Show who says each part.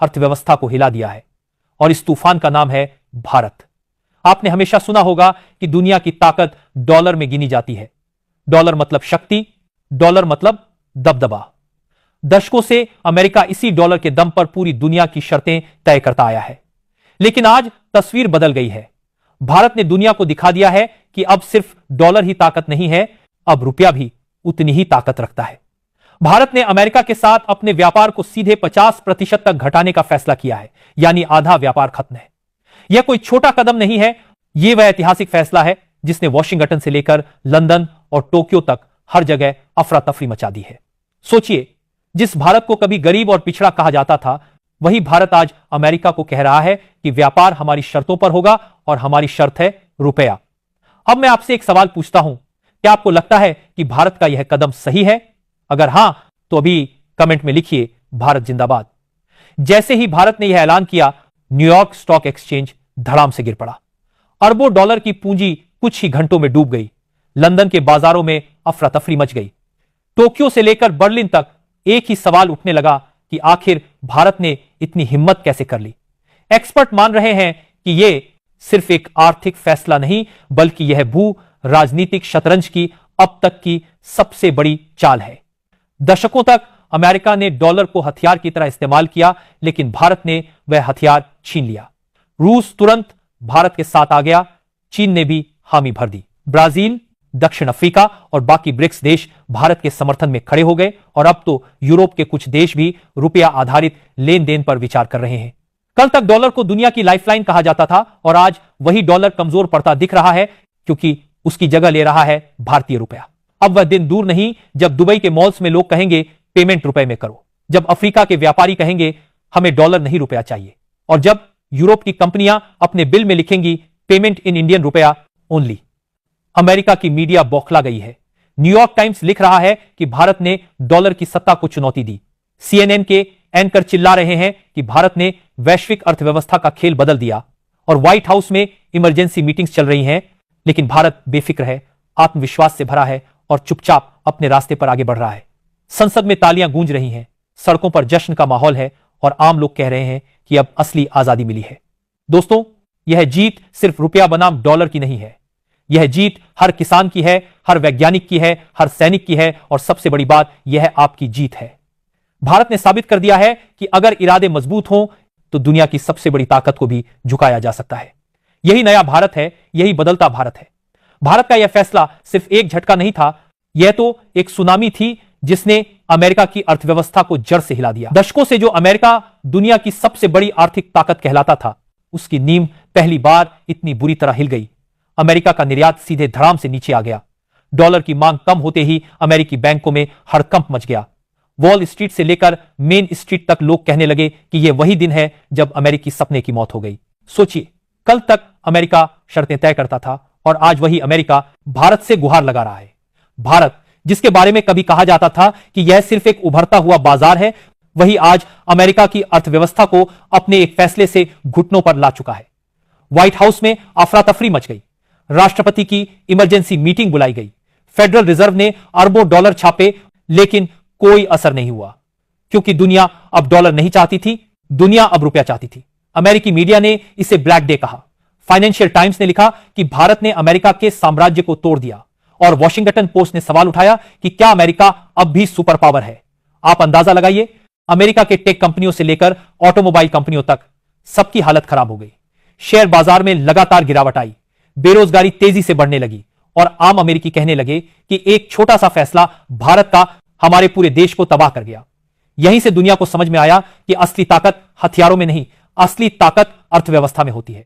Speaker 1: अर्थव्यवस्था को हिला दिया है और इस तूफान का नाम है भारत। आपने हमेशा सुना होगा कि दुनिया की ताकत डॉलर में गिनी जाती है। डॉलर मतलब शक्ति, डॉलर मतलब दबदबा। दशकों से अमेरिका इसी डॉलर के दम पर पूरी दुनिया की शर्तें तय करता आया है। लेकिन आज तस्वीर बदल गई है। भारत ने दुनिया को दिखा दिया है कि अब सिर्फ डॉलर ही ताकत नहीं है, अब रुपया भी उतनी ही ताकत रखता है। भारत ने अमेरिका के साथ अपने व्यापार को सीधे 50% तक घटाने का फैसला किया है, यानी आधा व्यापार खत्म है। यह कोई छोटा कदम नहीं है, यह वह ऐतिहासिक फैसला है जिसने वॉशिंगटन से लेकर लंदन और टोक्यो तक हर जगह अफरा तफरी मचा दी है। सोचिए, जिस भारत को कभी गरीब और पिछड़ा कहा जाता था, वही भारत आज अमेरिका को कह रहा है कि व्यापार हमारी शर्तों पर होगा और हमारी शर्त है रुपया। अब मैं आपसे एक सवाल पूछता हूं, क्या आपको लगता है कि भारत का यह कदम सही है? अगर हां, तो अभी कमेंट में लिखिए भारत जिंदाबाद। जैसे ही भारत ने यह ऐलान किया, न्यूयॉर्क स्टॉक एक्सचेंज धड़ाम से गिर पड़ा। अरबों डॉलर की पूंजी कुछ ही घंटों में डूब गई। लंदन के बाजारों में अफरा तफरी मच गई। टोक्यो से लेकर बर्लिन तक एक ही सवाल उठने लगा कि आखिर भारत ने इतनी हिम्मत कैसे कर ली। एक्सपर्ट मान रहे हैं कि यह सिर्फ एक आर्थिक फैसला नहीं, बल्कि यह भू राजनीतिक शतरंज की अब तक की सबसे बड़ी चाल है। दशकों तक अमेरिका ने डॉलर को हथियार की तरह इस्तेमाल किया, लेकिन भारत ने वह हथियार छीन लिया। रूस तुरंत भारत के साथ आ गया, चीन ने भी हामी भर दी। ब्राजील, दक्षिण अफ्रीका और बाकी ब्रिक्स देश भारत के समर्थन में खड़े हो गए और अब तो यूरोप के कुछ देश भी रुपया आधारित लेन देन पर विचार कर रहे हैं। कल तक डॉलर को दुनिया की लाइफलाइन कहा जाता था और आज वही डॉलर कमजोर पड़ता दिख रहा है, क्योंकि उसकी जगह ले रहा है भारतीय रुपया। अब वह दिन दूर नहीं जब दुबई के मॉल्स में लोग कहेंगे पेमेंट रुपए में करो, जब अफ्रीका के व्यापारी कहेंगे हमें डॉलर नहीं रुपया चाहिए, और जब यूरोप की कंपनियां अपने बिल में लिखेंगी पेमेंट इन इंडियन रुपया ओनली। अमेरिका की मीडिया बौखला गई है। न्यूयॉर्क टाइम्स लिख रहा है कि भारत ने डॉलर की सत्ता को चुनौती दी। CNN के एंकर चिल्ला रहे हैं कि भारत ने वैश्विक अर्थव्यवस्था का खेल बदल दिया, और व्हाइट हाउस में इमरजेंसी मीटिंग्स चल रही हैं, लेकिन भारत बेफिक्र है, आत्मविश्वास से भरा है और चुपचाप अपने रास्ते पर आगे बढ़ रहा है। संसद में तालियां गूंज रही हैं, सड़कों पर जश्न का माहौल है और आम लोग कह रहे हैं कि अब असली आजादी मिली है। दोस्तों, यह जीत सिर्फ रुपया बनाम डॉलर की नहीं है, यह जीत हर किसान की है, हर वैज्ञानिक की है, हर सैनिक की है, और सबसे बड़ी बात यह आपकी जीत है। भारत ने साबित कर दिया है कि अगर इरादे मजबूत हों तो दुनिया की सबसे बड़ी ताकत को भी झुकाया जा सकता है। यही नया भारत है, यही बदलता भारत है। भारत का यह फैसला सिर्फ एक झटका नहीं था, यह तो एक सुनामी थी जिसने अमेरिका की अर्थव्यवस्था को जड़ से हिला दिया। दशकों से जो अमेरिका दुनिया की सबसे बड़ी आर्थिक ताकत कहलाता था, उसकी नींव पहली बार इतनी बुरी तरह हिल गई। अमेरिका का निर्यात सीधे धड़ाम से नीचे आ गया। डॉलर की मांग कम होते ही अमेरिकी बैंकों में हड़कंप मच गया। वॉल स्ट्रीट से लेकर मेन स्ट्रीट तक लोग कहने लगे कि यह वही दिन है जब अमेरिकी सपने की मौत हो गई। सोचिए, कल तक अमेरिका शर्तें तय करता था और आज वही अमेरिका भारत से गुहार लगा रहा है। भारत, जिसके बारे में कभी कहा जाता था कि यह सिर्फ एक उभरता हुआ बाजार है, वही आज अमेरिका की अर्थव्यवस्था को अपने एक फैसले से घुटनों पर ला चुका है। व्हाइट हाउस में अफरा तफरी मच गई। राष्ट्रपति की इमरजेंसी मीटिंग बुलाई गई। फेडरल रिजर्व ने अरबों डॉलर छापे, लेकिन कोई असर नहीं हुआ, क्योंकि दुनिया अब डॉलर नहीं चाहती थी, दुनिया अब रुपया चाहती थी। अमेरिकी मीडिया ने इसे ब्लैक डे कहा। फाइनेंशियल टाइम्स ने लिखा कि भारत ने अमेरिका के साम्राज्य को तोड़ दिया, और वॉशिंगटन पोस्ट ने सवाल उठाया कि क्या अमेरिका अब भी सुपर पावर है। आप अंदाजा लगाइए, अमेरिका के टेक कंपनियों से लेकर ऑटोमोबाइल कंपनियों तक सबकी हालत खराब हो गई। शेयर बाजार में लगातार गिरावट आई, बेरोजगारी तेजी से बढ़ने लगी, और आम अमेरिकी कहने लगे कि एक छोटा सा फैसला भारत का हमारे पूरे देश को तबाह कर गया। यहीं से दुनिया को समझ में आया कि असली ताकत हथियारों में नहीं, असली ताकत अर्थव्यवस्था में होती है।